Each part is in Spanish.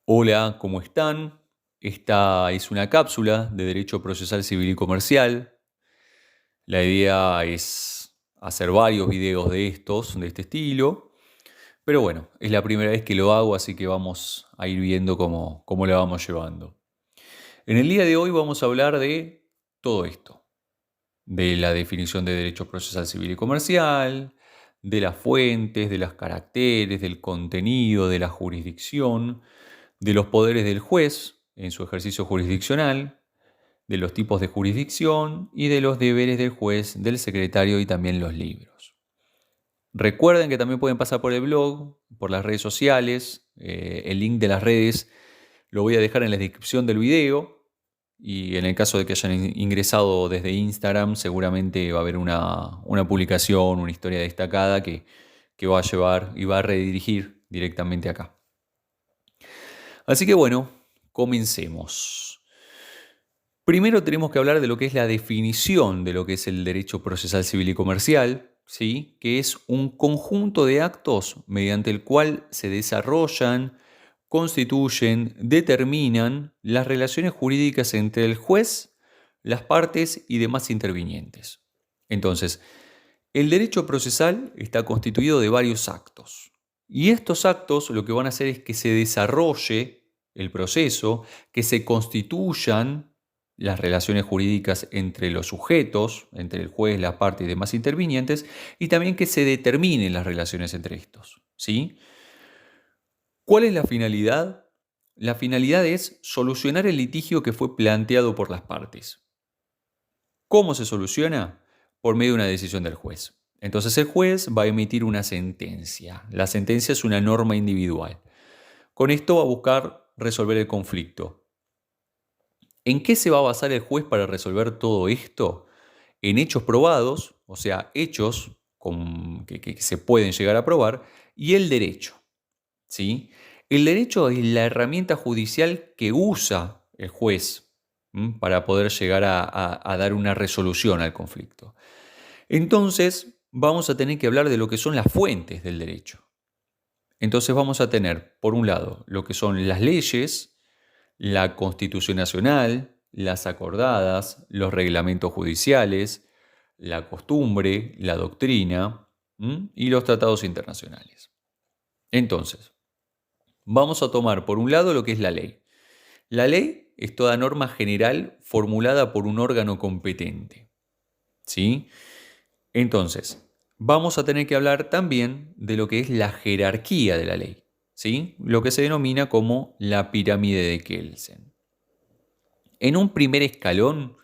Hola, ¿cómo están? Esta es una cápsula de Derecho Procesal Civil y Comercial. La idea es hacer varios videos de este estilo. Pero bueno, es la primera vez que lo hago, así que vamos a ir viendo cómo la vamos llevando. En el día de hoy vamos a hablar de todo esto. De la definición de Derecho Procesal Civil y Comercial, de las fuentes, de los caracteres, del contenido, de la jurisdicción, de los poderes del juez en su ejercicio jurisdiccional, de los tipos de jurisdicción y de los deberes del juez, del secretario y también los libros. Recuerden que también pueden pasar por el blog, por las redes sociales. El link de las redes lo voy a dejar en la descripción del video. Y en el caso de que hayan ingresado desde Instagram, seguramente va a haber una publicación, una historia destacada que va a llevar y va a redirigir directamente acá. Así que bueno, comencemos. Primero tenemos que hablar de lo que es la definición de lo que es el derecho procesal civil y comercial, ¿sí? Que es un conjunto de actos mediante el cual se desarrollan, constituyen, determinan las relaciones jurídicas entre el juez, las partes y demás intervinientes. Entonces, el derecho procesal está constituido de varios actos. Y estos actos lo que van a hacer es que se desarrolle el proceso, que se constituyan las relaciones jurídicas entre los sujetos, entre el juez, la parte y demás intervinientes, y también que se determinen las relaciones entre estos, ¿sí? ¿Cuál es la finalidad? La finalidad es solucionar el litigio que fue planteado por las partes. ¿Cómo se soluciona? Por medio de una decisión del juez. Entonces el juez va a emitir una sentencia. La sentencia es una norma individual. Con esto va a buscar resolver el conflicto. ¿En qué se va a basar el juez para resolver todo esto? En hechos probados, o sea, hechos que se pueden llegar a probar, y el derecho. ¿Sí? El derecho es la herramienta judicial que usa el juez para poder llegar a dar una resolución al conflicto. Entonces, vamos a tener que hablar de lo que son las fuentes del derecho. Entonces vamos a tener, por un lado, lo que son las leyes, la Constitución Nacional, las acordadas, los reglamentos judiciales, la costumbre, la doctrina y los tratados internacionales. Entonces, vamos a tomar por un lado lo que es la ley. La ley es toda norma general formulada por un órgano competente. ¿Sí? Entonces, vamos a tener que hablar también de lo que es la jerarquía de la ley, ¿sí? Lo que se denomina como la pirámide de Kelsen. En un primer escalón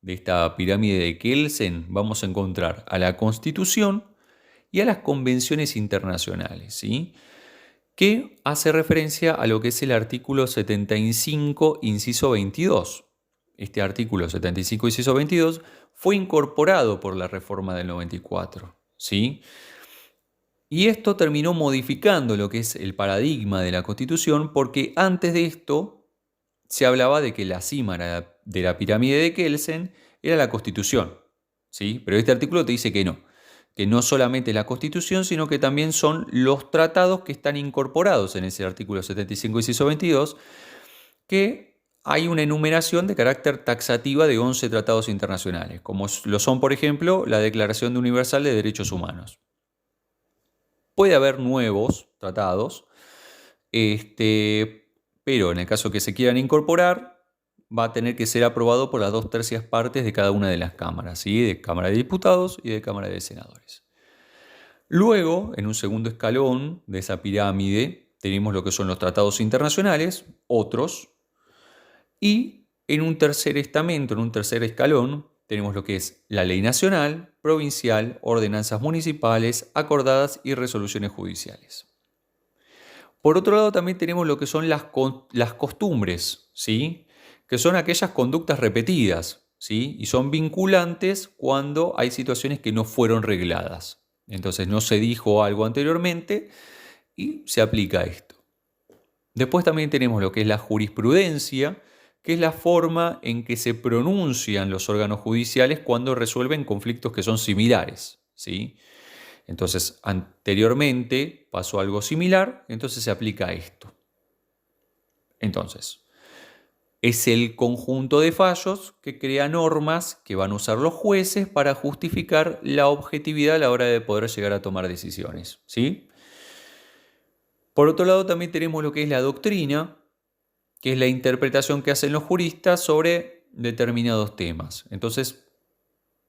de esta pirámide de Kelsen vamos a encontrar a la Constitución y a las convenciones internacionales, ¿sí? Que hace referencia a lo que es el artículo 75, inciso 22. Este artículo 75, inciso 22 fue incorporado por la reforma del 94, ¿sí? Y esto terminó modificando lo que es el paradigma de la Constitución, porque antes de esto se hablaba de que la cima de la pirámide de Kelsen era la Constitución, ¿sí? Pero este artículo te dice que no solamente la Constitución, sino que también son los tratados que están incorporados en ese artículo 75, inciso 22, que hay una enumeración de carácter taxativa de 11 tratados internacionales, como lo son, por ejemplo, la Declaración Universal de Derechos Humanos. Puede haber nuevos tratados, pero en el caso que se quieran incorporar, va a tener que ser aprobado por las 2/3 partes de cada una de las cámaras, ¿sí? De Cámara de Diputados y de Cámara de Senadores. Luego, en un segundo escalón de esa pirámide, tenemos lo que son los tratados internacionales, otros, y en un tercer estamento, en un tercer escalón, tenemos lo que es la ley nacional, provincial, ordenanzas municipales, acordadas y resoluciones judiciales. Por otro lado, también tenemos lo que son las costumbres, ¿sí? Que son aquellas conductas repetidas, ¿sí? Y son vinculantes cuando hay situaciones que no fueron regladas. Entonces no se dijo algo anteriormente y se aplica esto. Después también tenemos lo que es la jurisprudencia, que es la forma en que se pronuncian los órganos judiciales cuando resuelven conflictos que son similares, ¿sí? Entonces, anteriormente pasó algo similar, entonces se aplica esto. Entonces, es el conjunto de fallos que crea normas que van a usar los jueces para justificar la objetividad a la hora de poder llegar a tomar decisiones, ¿sí? Por otro lado, también tenemos lo que es la doctrina, que es la interpretación que hacen los juristas sobre determinados temas. Entonces,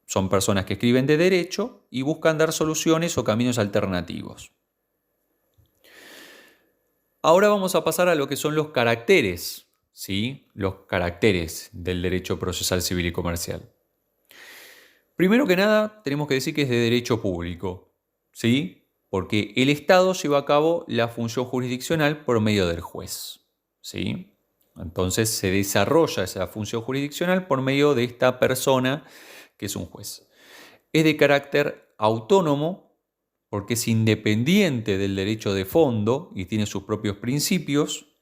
son personas que escriben de derecho y buscan dar soluciones o caminos alternativos. Ahora vamos a pasar a lo que son los caracteres, ¿sí? Los caracteres del derecho procesal civil y comercial. Primero que nada, tenemos que decir que es de derecho público, ¿sí? Porque el Estado lleva a cabo la función jurisdiccional por medio del juez, ¿sí? Entonces se desarrolla esa función jurisdiccional por medio de esta persona que es un juez. Es de carácter autónomo porque es independiente del derecho de fondo y tiene sus propios principios.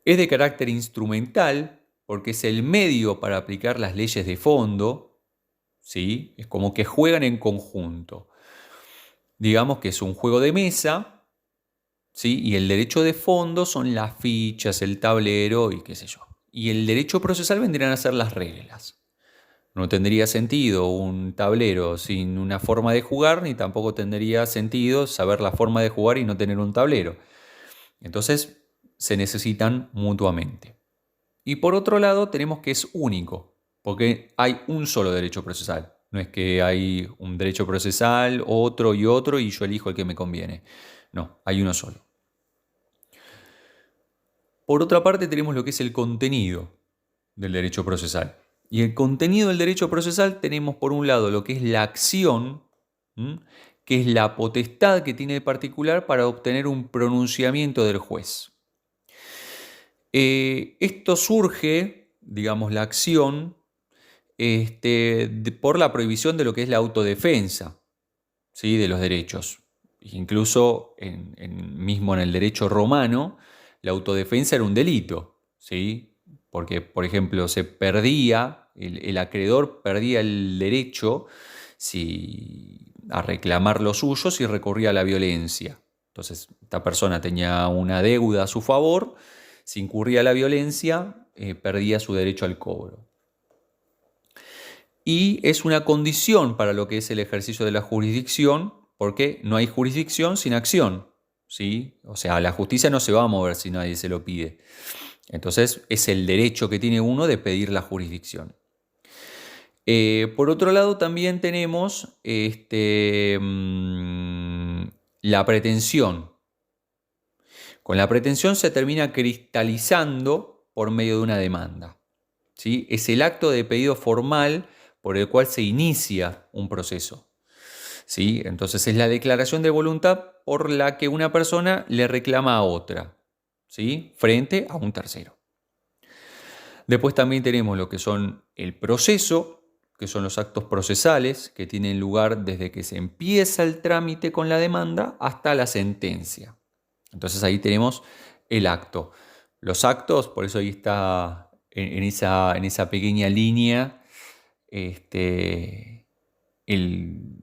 Es de carácter instrumental porque es el medio para aplicar las leyes de fondo, ¿sí? Es como que juegan en conjunto. Digamos que es un juego de mesa, ¿sí? Y el derecho de fondo son las fichas, el tablero y qué sé yo. Y el derecho procesal vendrían a ser las reglas. No tendría sentido un tablero sin una forma de jugar, ni tampoco tendría sentido saber la forma de jugar y no tener un tablero. Entonces, se necesitan mutuamente. Y por otro lado, tenemos que es único, porque hay un solo derecho procesal. No es que hay un derecho procesal, otro y otro, y yo elijo el que me conviene. No, hay uno solo. Por otra parte, tenemos lo que es el contenido del derecho procesal. Y el contenido del derecho procesal tenemos por un lado lo que es la acción, que es la potestad que tiene el particular para obtener un pronunciamiento del juez. Esto surge, digamos, la acción, por la prohibición de lo que es la autodefensa, ¿sí? De los derechos. Incluso mismo en el derecho romano, la autodefensa era un delito, ¿sí? Porque, por ejemplo, se perdía, el acreedor perdía el derecho a reclamar lo suyo si recurría a la violencia. Entonces, esta persona tenía una deuda a su favor, si incurría a la violencia, perdía su derecho al cobro. Y es una condición para lo que es el ejercicio de la jurisdicción, porque no hay jurisdicción sin acción, ¿sí? O sea, la justicia no se va a mover si nadie se lo pide. Entonces, es el derecho que tiene uno de pedir la jurisdicción. Por otro lado, también tenemos la pretensión. Con la pretensión se termina cristalizando por medio de una demanda, ¿sí? Es el acto de pedido formal por el cual se inicia un proceso, ¿sí? Entonces es la declaración de voluntad por la que una persona le reclama a otra, ¿sí? Frente a un tercero. Después también tenemos lo que son el proceso, que son los actos procesales que tienen lugar desde que se empieza el trámite con la demanda hasta la sentencia. Entonces ahí tenemos el acto. Los actos, por eso ahí está en esa pequeña línea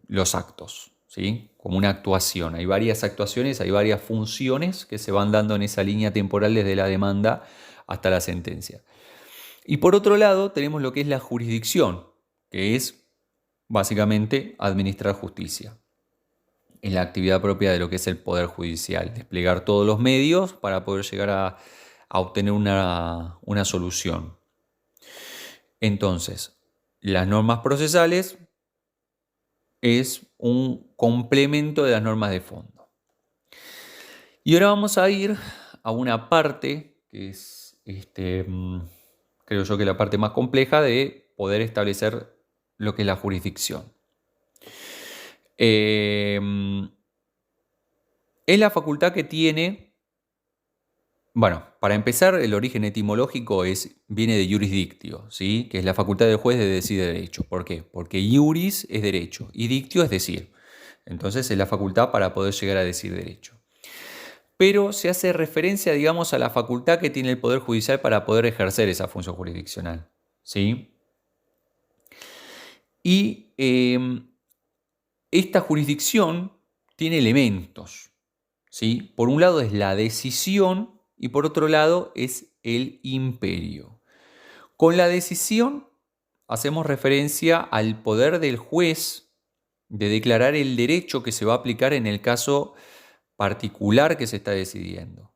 los actos, ¿sí? Como una actuación. Hay varias actuaciones, hay varias funciones que se van dando en esa línea temporal desde la demanda hasta la sentencia. Y por otro lado tenemos lo que es la jurisdicción, que es básicamente administrar justicia. Es la actividad propia de lo que es el Poder Judicial, desplegar todos los medios para poder llegar a obtener una solución. Entonces, las normas procesales es un complemento de las normas de fondo. Y ahora vamos a ir a una parte que es, creo yo que la parte más compleja de poder establecer lo que es la jurisdicción. Es la facultad que tiene, bueno, para empezar, el origen etimológico viene de jurisdictio, ¿sí? Que es la facultad del juez de decir derecho. ¿Por qué? Porque iuris es derecho y dictio es decir. Entonces es la facultad para poder llegar a decir derecho. Pero se hace referencia, digamos, a la facultad que tiene el Poder Judicial para poder ejercer esa función jurisdiccional, ¿sí? Y esta jurisdicción tiene elementos, ¿sí? Por un lado es la decisión y por otro lado es el imperio. Con la decisión hacemos referencia al poder del juez de declarar el derecho que se va a aplicar en el caso particular que se está decidiendo,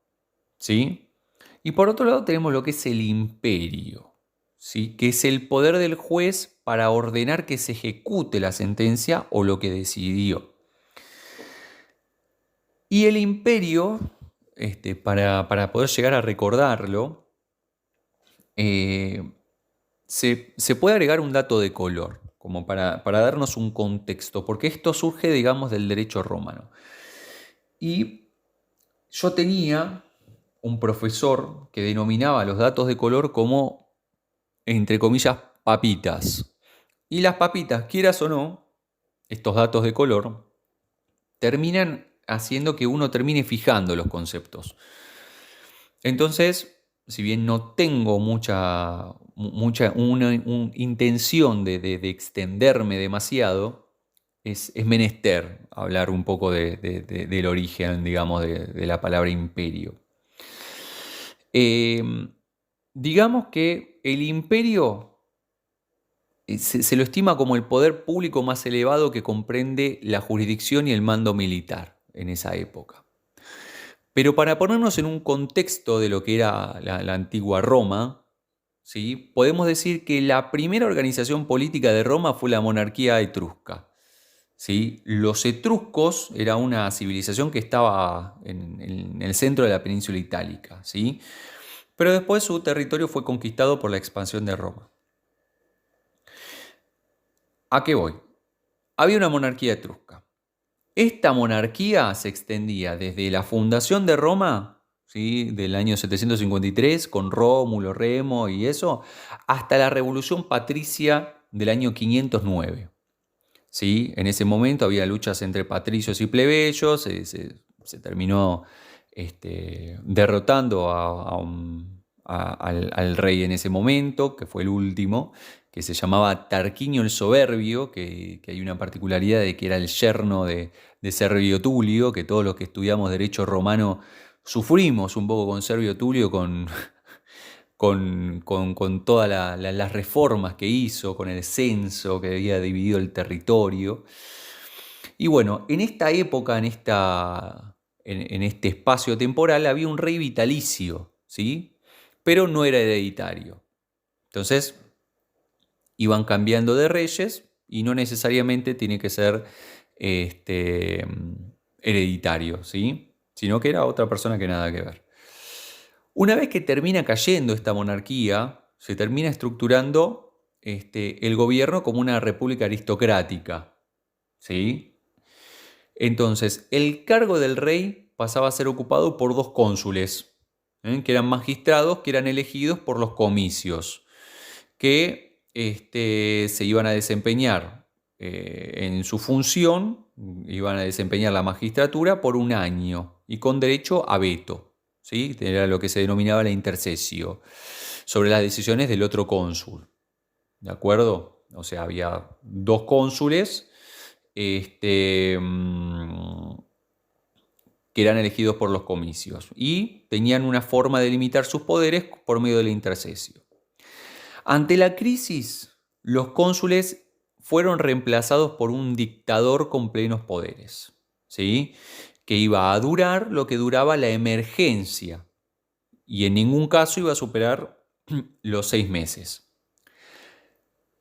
¿sí? Y por otro lado tenemos lo que es el imperio, ¿sí? Que es el poder del juez para ordenar que se ejecute la sentencia o lo que decidió. Y el imperio, para poder llegar a recordarlo, se puede agregar un dato de color, como para darnos un contexto, porque esto surge, digamos, del derecho romano. Y yo tenía un profesor que denominaba los datos de color como, entre comillas, papitas. Y las papitas, quieras o no, estos datos de color, terminan haciendo que uno termine fijando los conceptos. Entonces, si bien no tengo una intención de extenderme demasiado, es menester hablar un poco del origen, digamos, de la palabra imperio. Digamos que el imperio se lo estima como el poder público más elevado que comprende la jurisdicción y el mando militar en esa época. Pero para ponernos en un contexto de lo que era la antigua Roma, ¿sí? Podemos decir que la primera organización política de Roma fue la monarquía etrusca. ¿Sí? Los etruscos era una civilización que estaba en el centro de la península itálica, ¿sí? Pero después su territorio fue conquistado por la expansión de Roma. ¿A qué voy? Había una monarquía etrusca. Esta monarquía se extendía desde la fundación de Roma, ¿sí? Del año 753, con Rómulo, Remo y eso, hasta la revolución patricia del año 509. ¿Sí? En ese momento había luchas entre patricios y plebeyos, se terminó derrotando al rey en ese momento, que fue el último, que se llamaba Tarquinio el Soberbio, que hay una particularidad de que era el yerno de Servio Tulio, que todos los que estudiamos derecho romano sufrimos un poco con Servio Tulio, con todas las reformas que hizo, con el censo que había dividido el territorio. Y bueno, en esta época, en este espacio temporal, había un rey vitalicio, ¿sí? Pero no era hereditario. Entonces, iban cambiando de reyes y no necesariamente tiene que ser hereditario, ¿sí? Sino que era otra persona que nada que ver. Una vez que termina cayendo esta monarquía, se termina estructurando el gobierno como una república aristocrática, ¿sí? Entonces, el cargo del rey pasaba a ser ocupado por dos cónsules, que eran magistrados que eran elegidos por los comicios, que se iban a desempeñar en su función, iban a desempeñar la magistratura por un año y con derecho a veto. ¿Sí? Era lo que se denominaba la intercesio sobre las decisiones del otro cónsul. ¿De acuerdo? O sea, había dos cónsules que eran elegidos por los comicios y tenían una forma de limitar sus poderes por medio de la intercesio. Ante la crisis, los cónsules fueron reemplazados por un dictador con plenos poderes, ¿sí? Que iba a durar lo que duraba la emergencia y en ningún caso iba a superar los 6 meses.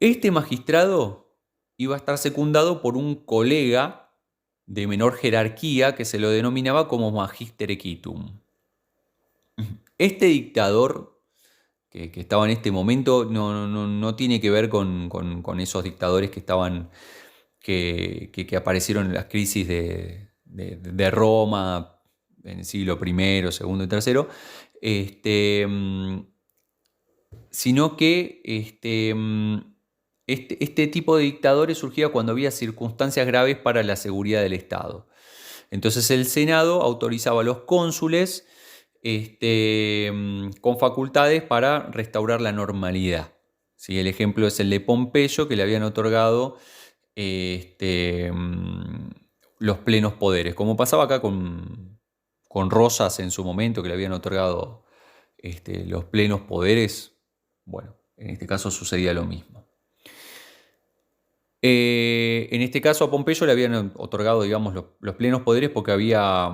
Este magistrado iba a estar secundado por un colega de menor jerarquía que se lo denominaba como magister equitum. Este dictador que estaba en este momento no tiene que ver con esos dictadores que estaban que aparecieron en las crisis de Roma en el siglo I, II y III, sino que este tipo de dictadores surgía cuando había circunstancias graves para la seguridad del Estado. Entonces el Senado autorizaba a los cónsules con facultades para restaurar la normalidad. ¿Sí? El ejemplo es el de Pompeyo, que le habían otorgado los plenos poderes, como pasaba acá con con Rosas en su momento, que le habían otorgado los plenos poderes. Bueno, en este caso sucedía lo mismo. En este caso a Pompeyo le habían otorgado, digamos, los plenos poderes porque había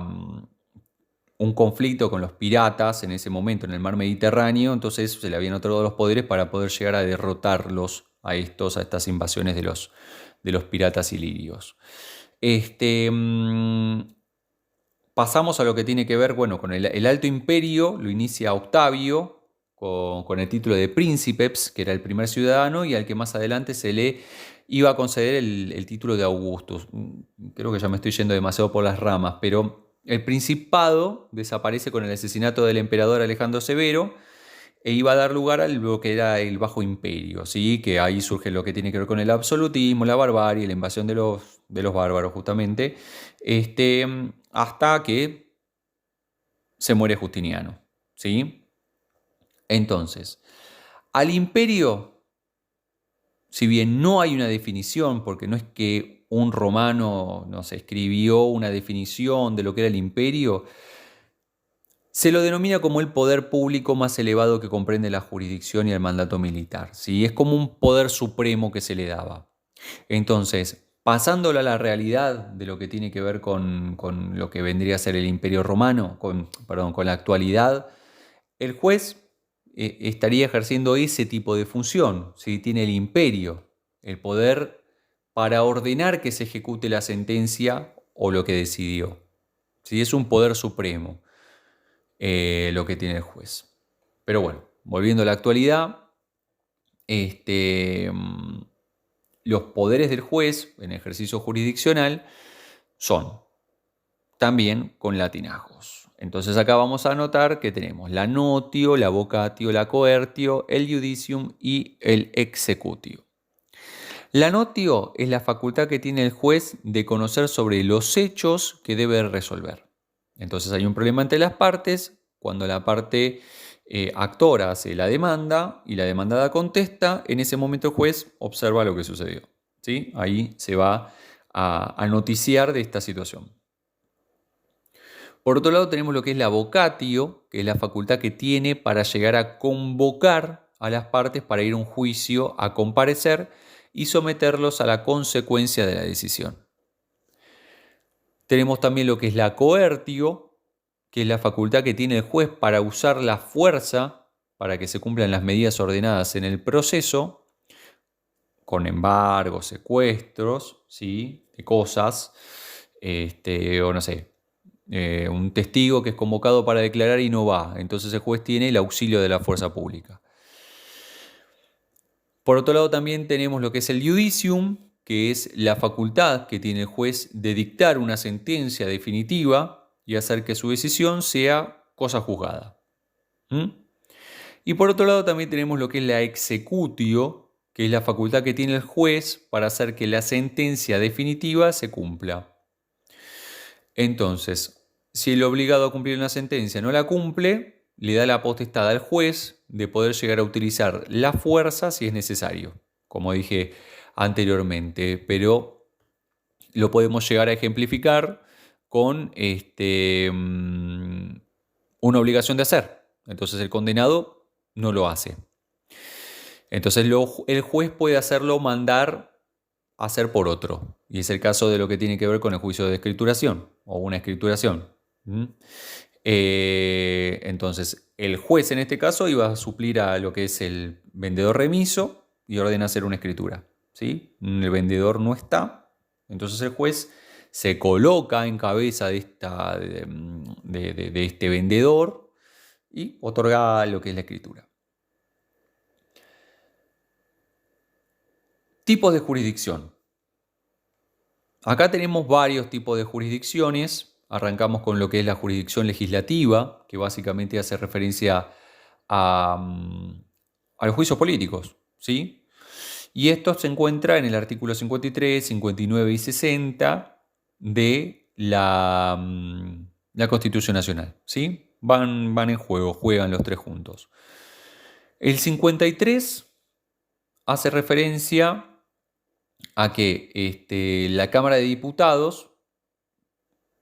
un conflicto con los piratas en ese momento en el mar Mediterráneo, entonces se le habían otorgado los poderes para poder llegar a derrotarlos a estas invasiones de los piratas ilirios. Pasamos a lo que tiene que ver, bueno, con el Alto Imperio, lo inicia Octavio con el título de Príncipeps, que era el primer ciudadano, y al que más adelante se le iba a conceder el título de Augustus. Creo que ya me estoy yendo demasiado por las ramas, pero el principado desaparece con el asesinato del emperador Alejandro Severo e iba a dar lugar a lo que era el Bajo Imperio, ¿sí? Que ahí surge lo que tiene que ver con el absolutismo, la barbarie, la invasión de los bárbaros justamente, hasta que se muere Justiniano, ¿sí? Entonces, al imperio, si bien no hay una definición, porque no es que un romano nos escribió una definición de lo que era el imperio, se lo denomina como el poder público más elevado que comprende la jurisdicción y el mandato militar, ¿sí? Es como un poder supremo que se le daba. Entonces, pasándolo a la realidad de lo que tiene que ver con lo que vendría a ser el Imperio Romano, con la actualidad, el juez estaría ejerciendo ese tipo de función, ¿sí? Tiene el imperio, el poder para ordenar que se ejecute la sentencia o lo que decidió. ¿Sí? Es un poder supremo lo que tiene el juez. Pero bueno, volviendo a la actualidad, los poderes del juez en ejercicio jurisdiccional son también con latinajos. Entonces acá vamos a anotar que tenemos la notio, la vocatio, la coertio, el judicium y el executio. La notio es la facultad que tiene el juez de conocer sobre los hechos que debe resolver. Entonces hay un problema entre las partes. Cuando la parte actora hace la demanda y la demandada contesta, en ese momento el juez observa lo que sucedió, ¿sí? Ahí se va a noticiar de esta situación. Por otro lado tenemos lo que es la vocatio, que es la facultad que tiene para llegar a convocar a las partes para ir a un juicio a comparecer y someterlos a la consecuencia de la decisión. Tenemos también lo que es la coertio, que es la facultad que tiene el juez para usar la fuerza para que se cumplan las medidas ordenadas en el proceso, con embargos, secuestros, ¿sí? De cosas, o no sé, un testigo que es convocado para declarar y no va. Entonces el juez tiene el auxilio de la fuerza pública. Por otro lado también tenemos lo que es el judicium, que es la facultad que tiene el juez de dictar una sentencia definitiva y hacer que su decisión sea cosa juzgada. Y por otro lado también tenemos lo que es la executio, que es la facultad que tiene el juez para hacer que la sentencia definitiva se cumpla. Entonces, si el obligado a cumplir una sentencia no la cumple, le da la potestad al juez de poder llegar a utilizar la fuerza si es necesario, como dije anteriormente, pero lo podemos llegar a ejemplificar con una obligación de hacer. Entonces el condenado no lo hace. Entonces el juez puede hacerlo mandar hacer por otro. Y es el caso de lo que tiene que ver con el juicio de escrituración o una escrituración. Entonces, el juez en este caso iba a suplir a lo que es el vendedor remiso y ordena hacer una escritura, ¿sí? El vendedor no está, entonces el juez se coloca en cabeza de este vendedor y otorga lo que es la escritura. Tipos de jurisdicción. Acá tenemos varios tipos de jurisdicciones. Arrancamos con lo que es la jurisdicción legislativa, que básicamente hace referencia a los juicios políticos, ¿sí? Y esto se encuentra en el artículo 53, 59 y 60 de la Constitución Nacional, ¿sí? Van en juego, juegan los tres juntos. El 53 hace referencia a que la Cámara de Diputados,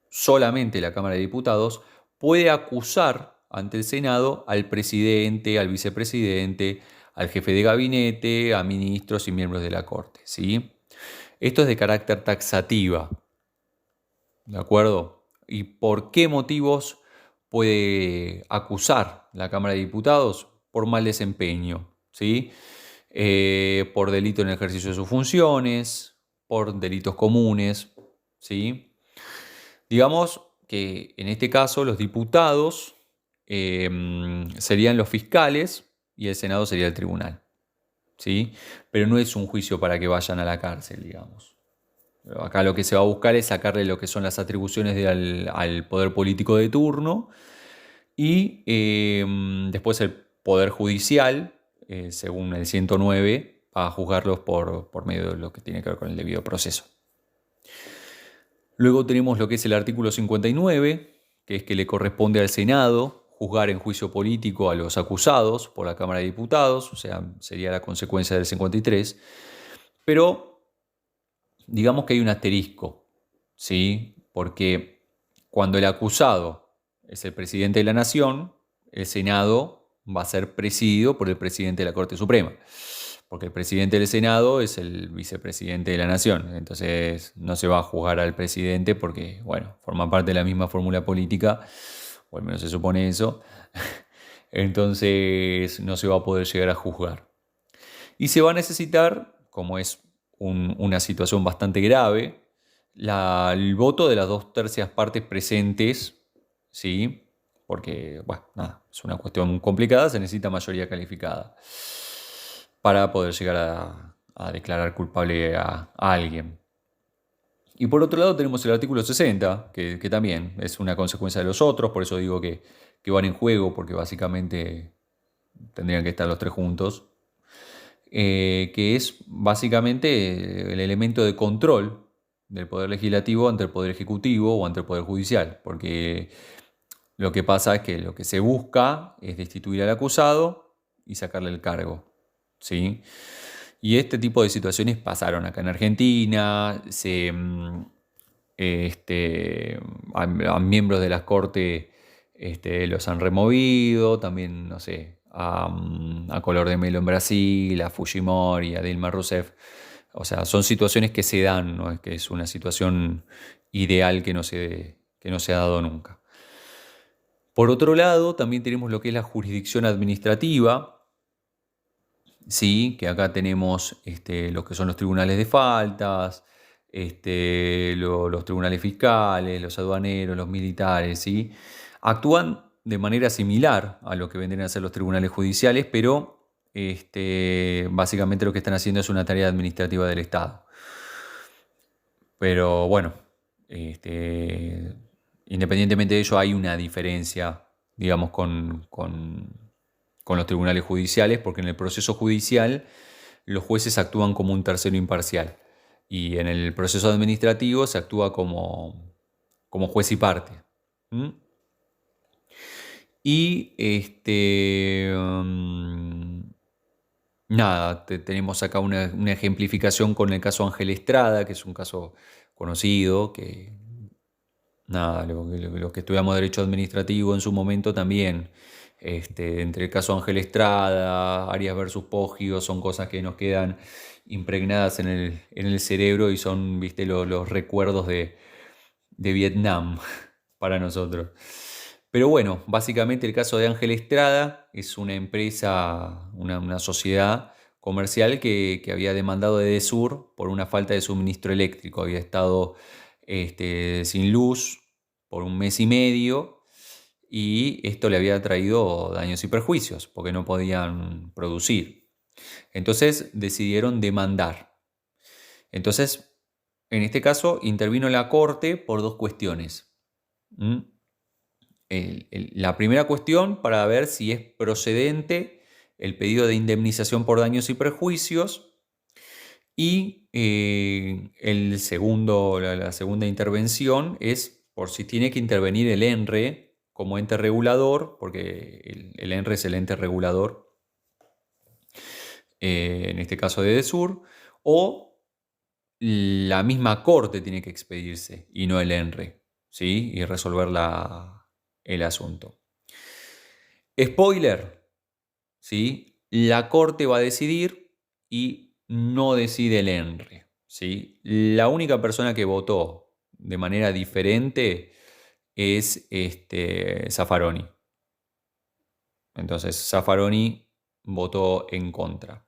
solamente la Cámara de Diputados, puede acusar ante el Senado al presidente, al vicepresidente, al jefe de gabinete, a ministros y miembros de la Corte, ¿sí? Esto es de carácter taxativa, ¿de acuerdo? ¿Y por qué motivos puede acusar la Cámara de Diputados? Por mal desempeño, ¿sí? Por delito en el ejercicio de sus funciones, por delitos comunes, ¿sí? Digamos que en este caso los diputados serían los fiscales y el Senado sería el tribunal, ¿sí? Pero no es un juicio para que vayan a la cárcel, digamos. Acá lo que se va a buscar es sacarle lo que son las atribuciones al poder político de turno y después el poder judicial, según el 109, a juzgarlos por medio de lo que tiene que ver con el debido proceso. Luego tenemos lo que es el artículo 59, que es que le corresponde al Senado juzgar en juicio político a los acusados por la Cámara de Diputados, o sea, sería la consecuencia del 53, pero digamos que hay un asterisco, ¿sí? Porque cuando el acusado es el presidente de la Nación, el Senado va a ser presidido por el presidente de la Corte Suprema, porque el presidente del Senado es el vicepresidente de la Nación, entonces no se va a juzgar al presidente porque, bueno, forma parte de la misma fórmula política, o al menos se supone eso, entonces no se va a poder llegar a juzgar. Y se va a necesitar, como es una situación bastante grave, el voto de las 2/3 partes presentes, ¿sí? Porque, bueno, nada, es una cuestión complicada, se necesita mayoría calificada para poder llegar a declarar culpable a alguien. Y por otro lado tenemos el artículo 60, que también es una consecuencia de los otros, por eso digo que van en juego, porque básicamente tendrían que estar los tres juntos, que es básicamente el elemento de control del Poder Legislativo ante el Poder Ejecutivo o ante el Poder Judicial, porque lo que pasa es que lo que se busca es destituir al acusado y sacarle el cargo, ¿sí? Y este tipo de situaciones pasaron acá en Argentina, a miembros de las Cortes los han removido, también, no sé, a Color de Melo en Brasil, a Fujimori, a Dilma Rousseff. O sea, son situaciones que se dan, no es que es una situación ideal que no se ha dado nunca. Por otro lado, también tenemos lo que es la jurisdicción administrativa, ¿sí? Que acá tenemos lo que son los tribunales de faltas, los tribunales fiscales, los aduaneros, los militares, ¿sí? Actúan de manera similar a lo que vendrían a ser los tribunales judiciales, pero básicamente lo que están haciendo es una tarea administrativa del Estado. Pero bueno, independientemente de ello hay una diferencia, digamos, con los tribunales judiciales, porque en el proceso judicial los jueces actúan como un tercero imparcial y en el proceso administrativo se actúa como juez y parte. ¿Mm? Y nada, tenemos acá una ejemplificación con el caso Ángel Estrada, que es un caso conocido, que nada, los que estudiamos Derecho Administrativo en su momento también, entre el caso Ángel Estrada, Arias versus Poggio, son cosas que nos quedan impregnadas en el cerebro y son, viste, los recuerdos de Vietnam para nosotros. Pero bueno, básicamente el caso de Ángel Estrada es una empresa, una sociedad comercial que había demandado de Edesur por una falta de suministro eléctrico. Había estado sin luz por 1 mes y medio y esto le había traído daños y perjuicios porque no podían producir. Entonces decidieron demandar. Entonces, en este caso intervino la Corte por 2 cuestiones. La primera cuestión para ver si es procedente el pedido de indemnización por daños y perjuicios y la segunda intervención es por si tiene que intervenir el ENRE como ente regulador, porque el ENRE es el ente regulador, en este caso de Edesur, o la misma Corte tiene que expedirse y no el ENRE, ¿sí? Y resolver la el asunto. Spoiler, ¿sí? La Corte va a decidir y no decide el ENRE, ¿sí? La única persona que votó de manera diferente es Zaffaroni. Entonces Zaffaroni votó en contra.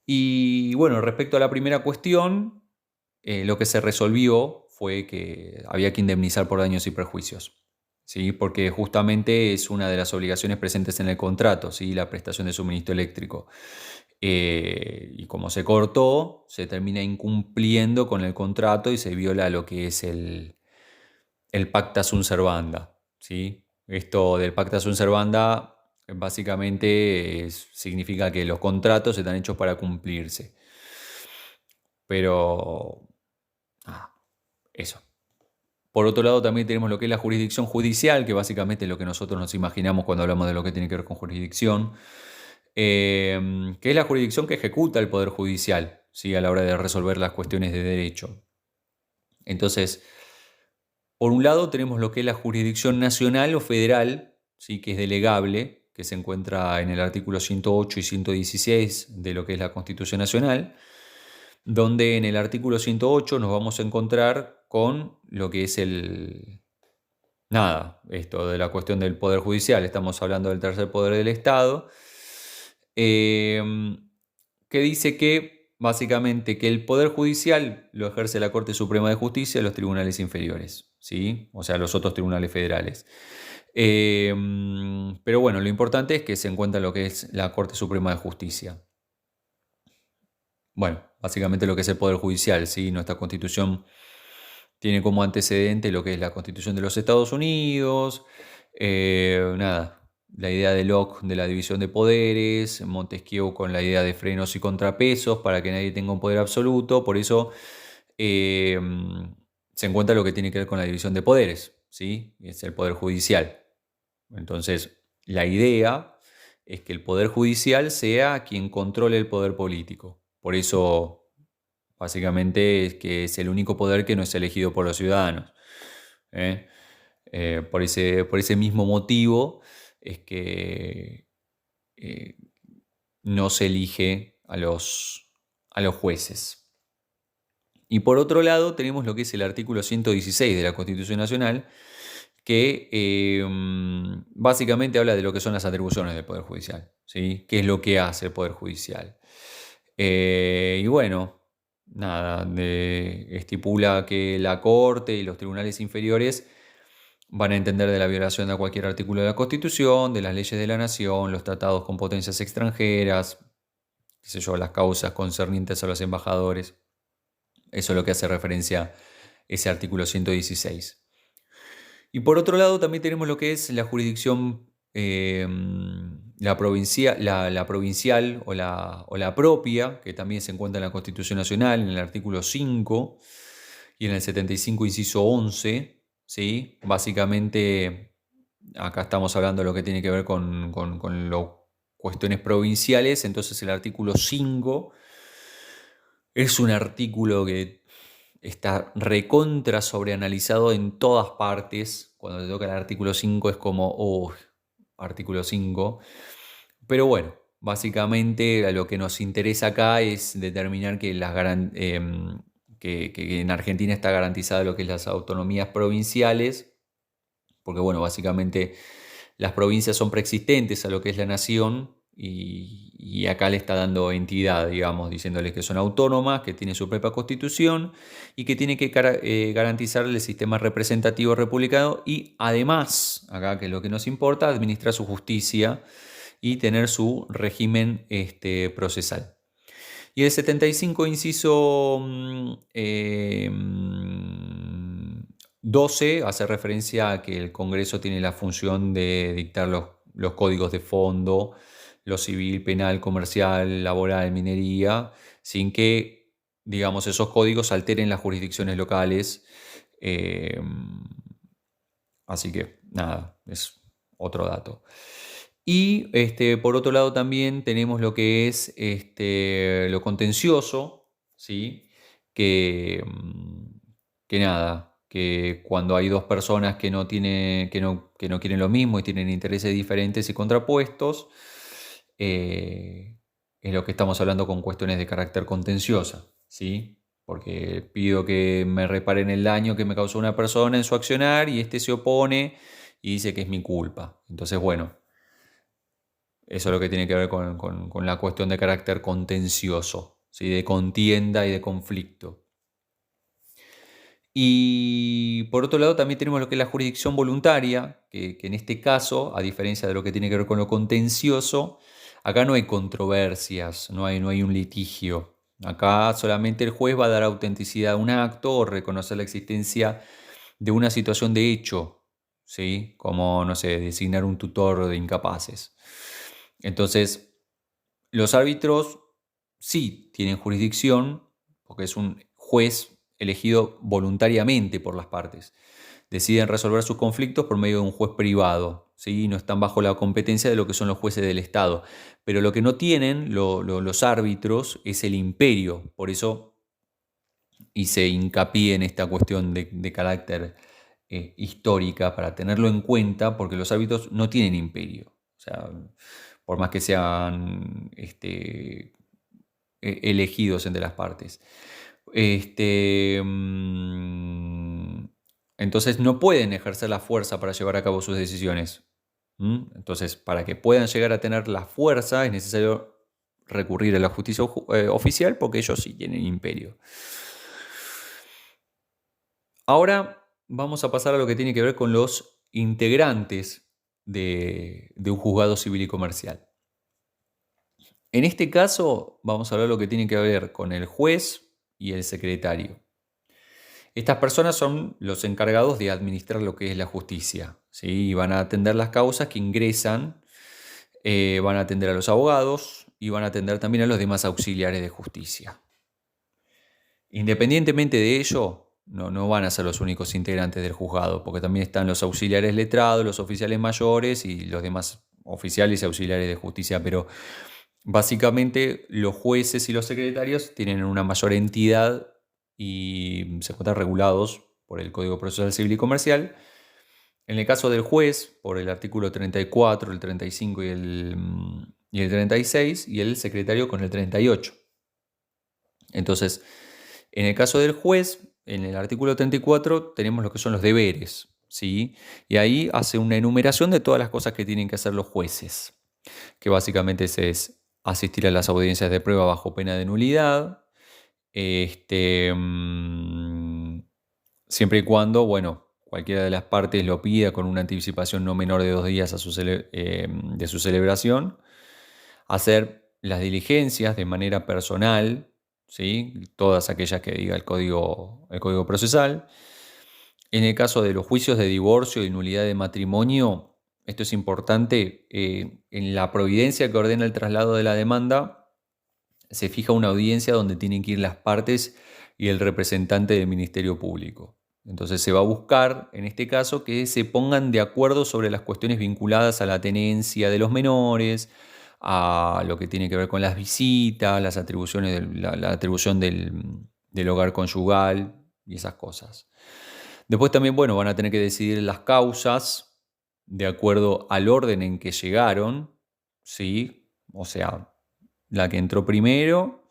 Y bueno, respecto a la primera cuestión, lo que se resolvió fue que había que indemnizar por daños y perjuicios, ¿sí? Porque justamente es una de las obligaciones presentes en el contrato, ¿sí? La prestación de suministro eléctrico. Y como se cortó, se termina incumpliendo con el contrato y se viola lo que es el pacta sunt servanda, ¿sí? Esto del pacta sunt servanda básicamente significa que los contratos están hechos para cumplirse. Pero, eso. Por otro lado, también tenemos lo que es la jurisdicción judicial, que básicamente es lo que nosotros nos imaginamos cuando hablamos de lo que tiene que ver con jurisdicción, que es la jurisdicción que ejecuta el Poder Judicial, ¿sí? A la hora de resolver las cuestiones de derecho. Entonces, por un lado tenemos lo que es la jurisdicción nacional o federal, ¿sí? Que es delegable, que se encuentra en el artículo 108 y 116 de lo que es la Constitución Nacional, donde en el artículo 108 nos vamos a encontrar con lo que es esto de la cuestión del Poder Judicial. Estamos hablando del tercer poder del Estado, que dice que básicamente que el Poder Judicial lo ejerce la Corte Suprema de Justicia y los tribunales inferiores, ¿sí? O sea, los otros tribunales federales. Pero bueno, lo importante es que se encuentra lo que es la Corte Suprema de Justicia. Bueno, básicamente lo que es el Poder Judicial, ¿sí? Nuestra Constitución tiene como antecedente lo que es la Constitución de los Estados Unidos, la idea de Locke de la división de poderes, Montesquieu con la idea de frenos y contrapesos para que nadie tenga un poder absoluto, por eso eh, se encuentra lo que tiene que ver con la división de poderes, ¿sí? Es el Poder Judicial. Entonces, la idea es que el Poder Judicial sea quien controle el poder político. Por eso, básicamente, es que es el único poder que no es elegido por los ciudadanos. ¿Eh? Por ese mismo motivo es que no se elige a los jueces. Y por otro lado tenemos lo que es el artículo 116 de la Constitución Nacional, que básicamente habla de lo que son las atribuciones del Poder Judicial, ¿sí? ¿Qué es lo que hace el Poder Judicial? Y bueno, estipula que la Corte y los tribunales inferiores van a entender de la violación de cualquier artículo de la Constitución, de las leyes de la nación, los tratados con potencias extranjeras, qué sé yo, las causas concernientes a los embajadores. Eso es lo que hace referencia ese artículo 116. Y por otro lado también tenemos lo que es la jurisdicción, la provincial o la propia, que también se encuentra en la Constitución Nacional, en el artículo 5 y en el 75, inciso 11. ¿Sí? Básicamente, acá estamos hablando de lo que tiene que ver con cuestiones provinciales, entonces el artículo 5 es un artículo que está recontra sobreanalizado en todas partes. Cuando te toca el artículo 5 es como, artículo 5. Pero bueno, básicamente lo que nos interesa acá es determinar que que en Argentina está garantizada lo que es las autonomías provinciales, porque bueno, básicamente las provincias son preexistentes a lo que es la nación y acá le está dando entidad, digamos, diciéndoles que son autónomas, que tienen su propia constitución y que tiene que garantizar el sistema representativo republicano y además, acá que es lo que nos importa, administrar su justicia y tener su régimen procesal. Y el 75, inciso 12, hace referencia a que el Congreso tiene la función de dictar los códigos de fondo, lo civil, penal, comercial, laboral, minería, sin que, digamos, esos códigos alteren las jurisdicciones locales. Así que, es otro dato. Y por otro lado también tenemos lo que es lo contencioso, ¿sí? Que que cuando hay dos personas que no quieren lo mismo y tienen intereses diferentes y contrapuestos, es lo que estamos hablando con cuestiones de carácter contenciosa, ¿sí? Porque pido que me reparen el daño que me causó una persona en su accionar y este se opone y dice que es mi culpa. Entonces, bueno, eso es lo que tiene que ver con la cuestión de carácter contencioso, ¿sí? De contienda y de conflicto. Y por otro lado también tenemos lo que es la jurisdicción voluntaria, que en este caso, a diferencia de lo que tiene que ver con lo contencioso, acá no hay controversias, no hay un litigio. Acá solamente el juez va a dar autenticidad a un acto o reconocer la existencia de una situación de hecho, ¿sí? Como, no sé, designar un tutor de incapaces. Entonces, los árbitros sí tienen jurisdicción, porque es un juez elegido voluntariamente por las partes. Deciden resolver sus conflictos por medio de un juez privado, ¿sí? No están bajo la competencia de lo que son los jueces del Estado. Pero lo que no tienen los árbitros es el imperio. Por eso hice hincapié en esta cuestión de carácter histórica, para tenerlo en cuenta, porque los árbitros no tienen imperio. O sea, por más que sean elegidos entre las partes. Entonces no pueden ejercer la fuerza para llevar a cabo sus decisiones. Entonces, para que puedan llegar a tener la fuerza es necesario recurrir a la justicia oficial, porque ellos sí tienen imperio. Ahora vamos a pasar a lo que tiene que ver con los integrantes de un juzgado civil y comercial. En este caso vamos a hablar de lo que tiene que ver con el juez y el secretario. Estas personas son los encargados de administrar lo que es la justicia, ¿sí? Y van a atender las causas que ingresan, van a atender a los abogados y van a atender también a los demás auxiliares de justicia. Independientemente de ello, no van a ser los únicos integrantes del juzgado, porque también están los auxiliares letrados, los oficiales mayores y los demás oficiales y auxiliares de justicia, pero básicamente los jueces y los secretarios tienen una mayor entidad y se encuentran regulados por el Código Procesal Civil y Comercial. En el caso del juez, por el artículo 34, el 35 y el 36, y el secretario con el 38. Entonces, en el caso del juez, en el artículo 34 tenemos lo que son los deberes, ¿sí? Y ahí hace una enumeración de todas las cosas que tienen que hacer los jueces, que básicamente es asistir a las audiencias de prueba bajo pena de nulidad, siempre y cuando, bueno, cualquiera de las partes lo pida con una anticipación no menor de 2 días de su celebración, hacer las diligencias de manera personal, ¿sí? Todas aquellas que diga el código procesal. En el caso de los juicios de divorcio y nulidad de matrimonio, esto es importante, en la providencia que ordena el traslado de la demanda, se fija una audiencia donde tienen que ir las partes y el representante del Ministerio Público. Entonces se va a buscar, en este caso, que se pongan de acuerdo sobre las cuestiones vinculadas a la tenencia de los menores, a lo que tiene que ver con las visitas, las atribuciones, la atribución del hogar conyugal y esas cosas. Después también, bueno, van a tener que decidir las causas de acuerdo al orden en que llegaron, ¿sí? O sea, la que entró primero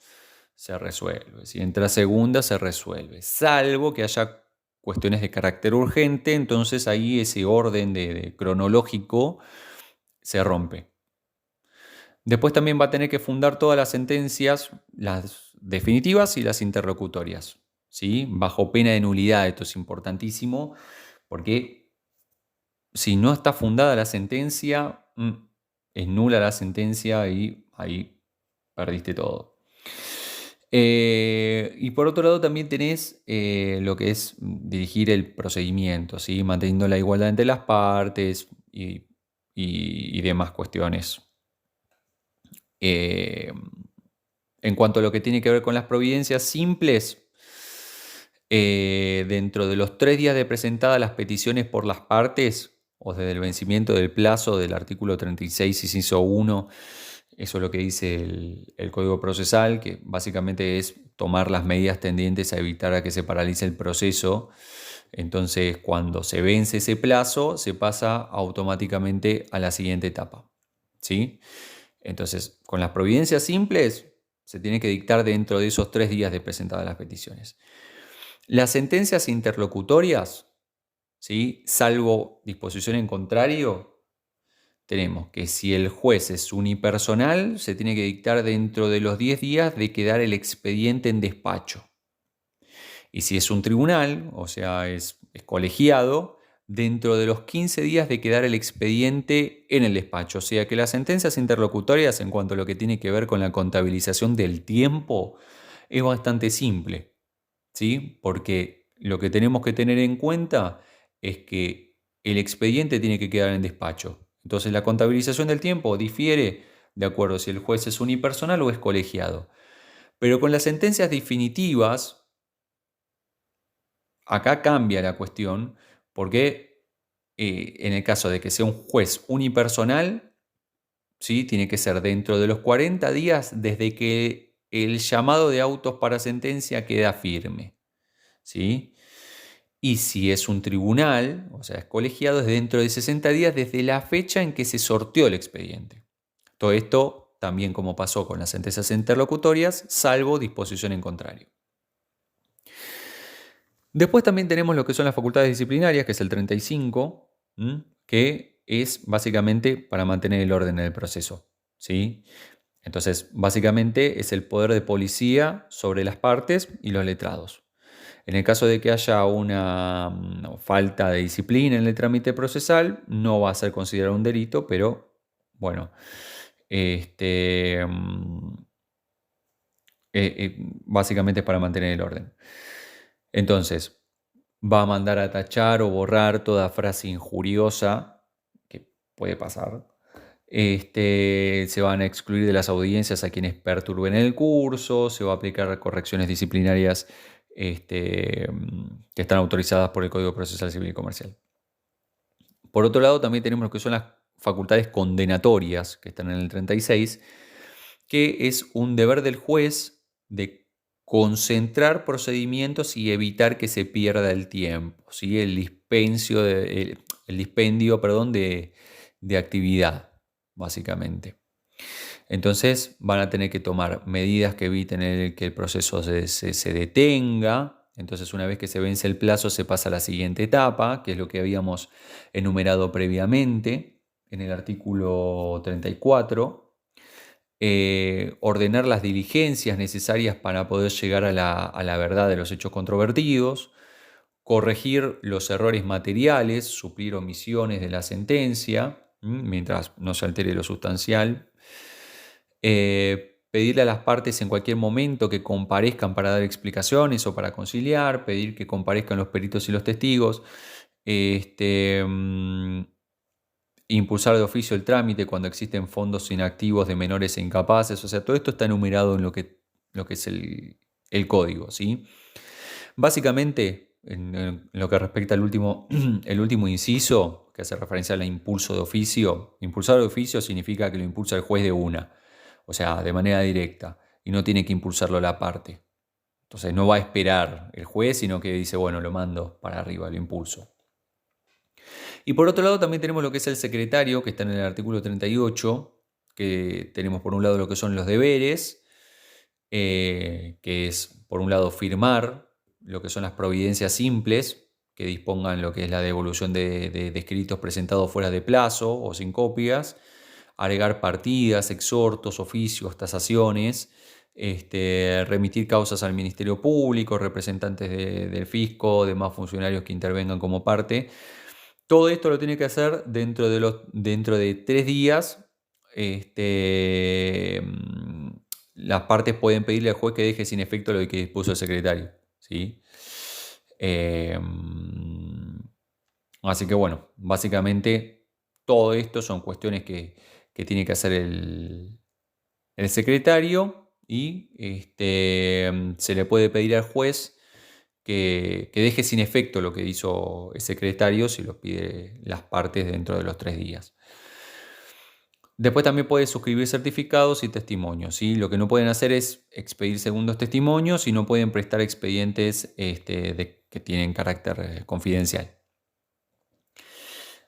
se resuelve. Si entra segunda, se resuelve. Salvo que haya cuestiones de carácter urgente, entonces ahí ese orden de cronológico se rompe. Después también va a tener que fundar todas las sentencias, las definitivas y las interlocutorias, ¿sí? Bajo pena de nulidad. Esto es importantísimo, porque si no está fundada la sentencia, es nula la sentencia y ahí perdiste todo. Y por otro lado también tenés lo que es dirigir el procedimiento, ¿sí? Manteniendo la igualdad entre las partes y demás cuestiones. En cuanto a lo que tiene que ver con las providencias simples, dentro de los 3 días de presentadas las peticiones por las partes, o desde el vencimiento del plazo del artículo 36, inciso 1, eso es lo que dice el Código Procesal, que básicamente es tomar las medidas tendientes a evitar a que se paralice el proceso Entonces, cuando se vence ese plazo, se pasa automáticamente a la siguiente etapa, ¿sí? Entonces, con las providencias simples, se tiene que dictar dentro de esos 3 días de presentadas las peticiones. Las sentencias interlocutorias, ¿sí? Salvo disposición en contrario, tenemos que si el juez es unipersonal, se tiene que dictar dentro de los 10 días de quedar el expediente en despacho. Y si es un tribunal, o sea, es colegiado, dentro de los 15 días de quedar el expediente en el despacho. O sea que las sentencias interlocutorias en cuanto a lo que tiene que ver con la contabilización del tiempo es bastante simple, ¿sí? Porque lo que tenemos que tener en cuenta es que el expediente tiene que quedar en despacho. Entonces la contabilización del tiempo difiere de acuerdo si el juez es unipersonal o es colegiado. Pero con las sentencias definitivas, acá cambia la cuestión porque en el caso de que sea un juez unipersonal, ¿sí? Tiene que ser dentro de los 40 días desde que el llamado de autos para sentencia queda firme, ¿sí? Y si es un tribunal, o sea, es colegiado, es dentro de 60 días desde la fecha en que se sorteó el expediente. Todo esto también como pasó con las sentencias interlocutorias, salvo disposición en contrario. Después también tenemos lo que son las facultades disciplinarias, que es el 35, que es básicamente para mantener el orden en el proceso, ¿sí? Entonces, básicamente es el poder de policía sobre las partes y los letrados. En el caso de que haya una falta de disciplina en el trámite procesal, no va a ser considerado un delito, pero bueno, básicamente es para mantener el orden. Entonces, va a mandar a tachar o borrar toda frase injuriosa, que puede pasar. Se van a excluir de las audiencias a quienes perturben el curso, se va a aplicar correcciones disciplinarias que están autorizadas por el Código Procesal Civil y Comercial. Por otro lado, también tenemos lo que son las facultades condenatorias, que están en el 36, que es un deber del juez de concentrar procedimientos y evitar que se pierda el tiempo, ¿sí? El dispendio de actividad, básicamente. Entonces van a tener que tomar medidas que eviten que el proceso se detenga. Entonces una vez que se vence el plazo se pasa a la siguiente etapa, que es lo que habíamos enumerado previamente en el artículo 34. Ordenar las diligencias necesarias para poder llegar a la verdad de los hechos controvertidos, corregir los errores materiales, suplir omisiones de la sentencia, mientras no se altere lo sustancial, pedirle a las partes en cualquier momento que comparezcan para dar explicaciones o para conciliar, pedir que comparezcan los peritos y los testigos, impulsar de oficio el trámite cuando existen fondos inactivos de menores e incapaces. O sea, todo esto está enumerado en lo que es el código, ¿sí? Básicamente, en lo que respecta al el último inciso, que hace referencia al impulso de oficio, impulsar de oficio significa que lo impulsa el juez de una, o sea, de manera directa, y no tiene que impulsarlo la parte. Entonces no va a esperar el juez, sino que dice, bueno, lo mando para arriba, lo impulso. Y por otro lado también tenemos lo que es el secretario, que está en el artículo 38, que tenemos por un lado lo que son los deberes, que es por un lado firmar lo que son las providencias simples, que dispongan lo que es la devolución de escritos presentados fuera de plazo o sin copias, agregar partidas, exhortos, oficios, tasaciones, remitir causas al Ministerio Público, representantes del fisco, demás funcionarios que intervengan como parte. Todo esto lo tiene que hacer dentro de 3 días. Las partes pueden pedirle al juez que deje sin efecto lo que dispuso el secretario, ¿sí? Así que bueno, básicamente todo esto son cuestiones que tiene que hacer el secretario y se le puede pedir al juez que deje sin efecto lo que hizo el secretario si lo pide las partes dentro de los 3 días. Después también puedes suscribir certificados y testimonios, ¿sí? Lo que no pueden hacer es expedir segundos testimonios y no pueden prestar expedientes que tienen carácter confidencial.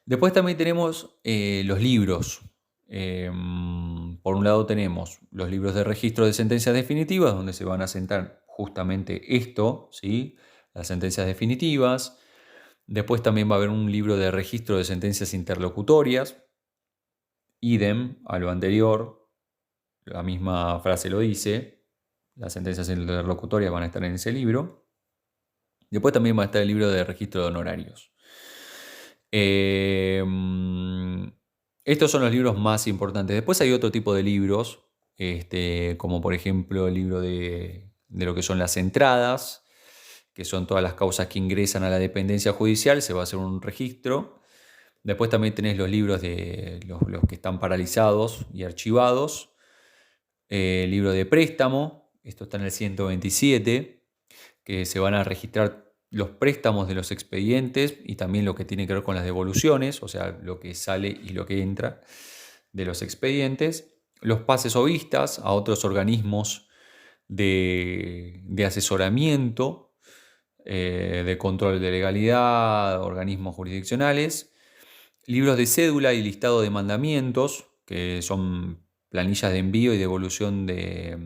Después también tenemos los libros. Por un lado tenemos los libros de registro de sentencias definitivas, donde se van a sentar justamente esto, ¿sí? Las sentencias definitivas. Después también va a haber un libro de registro de sentencias interlocutorias. Idem a lo anterior, la misma frase lo dice, las sentencias interlocutorias van a estar en ese libro. Después también va a estar el libro de registro de honorarios. Estos son los libros más importantes. Después hay otro tipo de libros, como por ejemplo el libro de lo que son las entradas, que son todas las causas que ingresan a la dependencia judicial, se va a hacer un registro. Después también tenés los libros de los que están paralizados y archivados. El libro de préstamo, esto está en el 127, que se van a registrar los préstamos de los expedientes y también lo que tiene que ver con las devoluciones, o sea, lo que sale y lo que entra de los expedientes. Los pases o vistas a otros organismos de asesoramiento, de control de legalidad, organismos jurisdiccionales. Libros de cédula y listado de mandamientos, que son planillas de envío y devolución de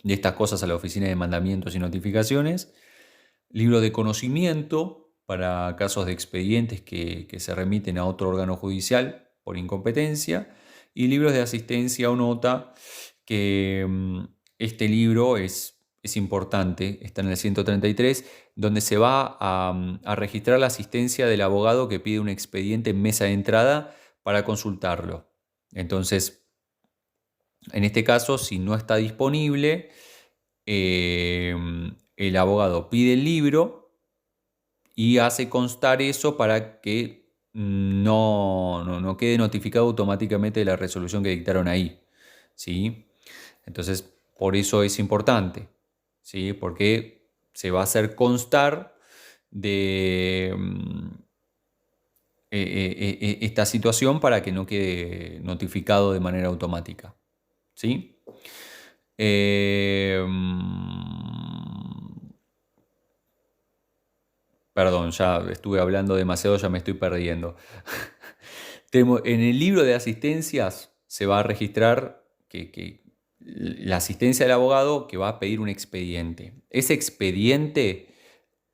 estas cosas a la oficina de mandamientos y notificaciones. Libro de conocimiento para casos de expedientes que se remiten a otro órgano judicial por incompetencia. Y libros de asistencia o nota, que este libro es importante, está en el 133, donde se va a registrar la asistencia del abogado que pide un expediente en mesa de entrada para consultarlo. Entonces, en este caso, si no está disponible, el abogado pide el libro y hace constar eso para que no quede notificado automáticamente de la resolución que dictaron ahí, ¿sí? Entonces, por eso es importante, ¿sí? Porque se va a hacer constar de esta situación para que no quede notificado de manera automática, ¿sí? Perdón, ya estuve hablando demasiado, ya me estoy perdiendo. En el libro de asistencias se va a registrar que la asistencia del abogado que va a pedir un expediente. Ese expediente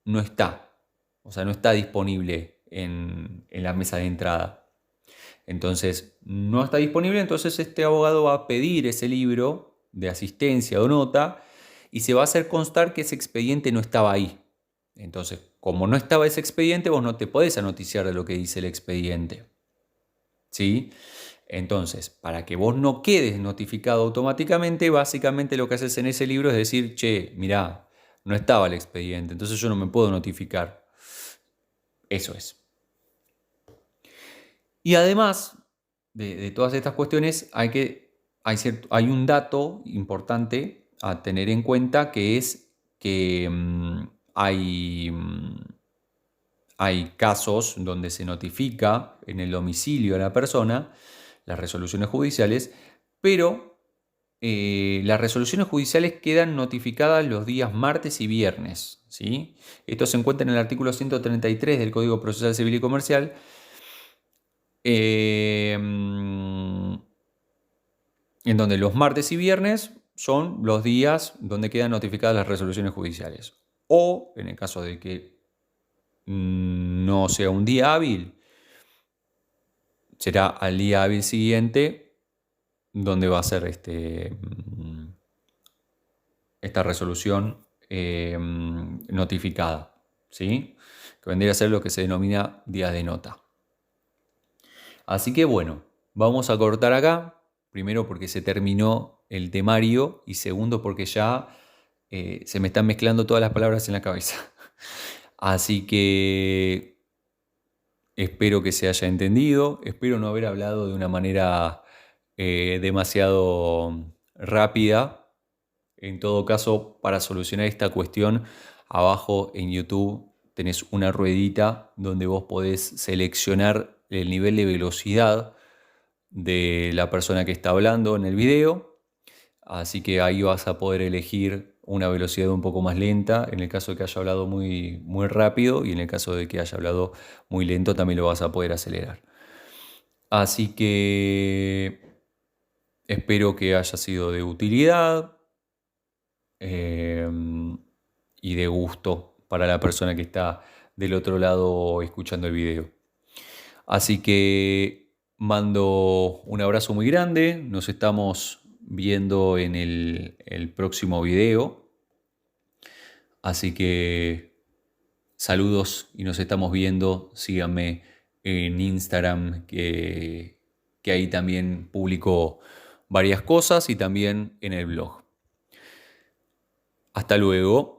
no está, o sea, no está disponible en la mesa de entrada. Entonces, no está disponible, entonces este abogado va a pedir ese libro de asistencia o nota y se va a hacer constar que ese expediente no estaba ahí. Entonces, como no estaba ese expediente, vos no te podés anoticiar de lo que dice el expediente, ¿sí? Entonces, para que vos no quedes notificado automáticamente, básicamente lo que haces en ese libro es decir, che, mirá, no estaba el expediente, entonces yo no me puedo notificar. Eso es. Y además de todas estas cuestiones, hay un dato importante a tener en cuenta, que es que hay casos donde se notifica en el domicilio a la persona las resoluciones judiciales, pero las resoluciones judiciales quedan notificadas los días martes y viernes, ¿sí? Esto se encuentra en el artículo 133 del Código Procesal Civil y Comercial, en donde los martes y viernes son los días donde quedan notificadas las resoluciones judiciales. O, en el caso de que no sea un día hábil, será al día hábil siguiente donde va a ser esta resolución notificada, ¿sí? Que vendría a ser lo que se denomina día de nota. Así que bueno, vamos a cortar acá, primero porque se terminó el temario y segundo porque ya se me están mezclando todas las palabras en la cabeza. Así que espero que se haya entendido, espero no haber hablado de una manera demasiado rápida. En todo caso, para solucionar esta cuestión, abajo en YouTube tenés una ruedita donde vos podés seleccionar el nivel de velocidad de la persona que está hablando en el video. Así que ahí vas a poder elegir una velocidad un poco más lenta en el caso de que haya hablado muy, muy rápido, y en el caso de que haya hablado muy lento también lo vas a poder acelerar. Así que espero que haya sido de utilidad eh, y de gusto para la persona que está del otro lado escuchando el video. Así que mando un abrazo muy grande. Nos estamos viendo en el próximo video. Así que saludos y nos estamos viendo. Síganme en Instagram, que ahí también publico varias cosas, y también en el blog. Hasta luego.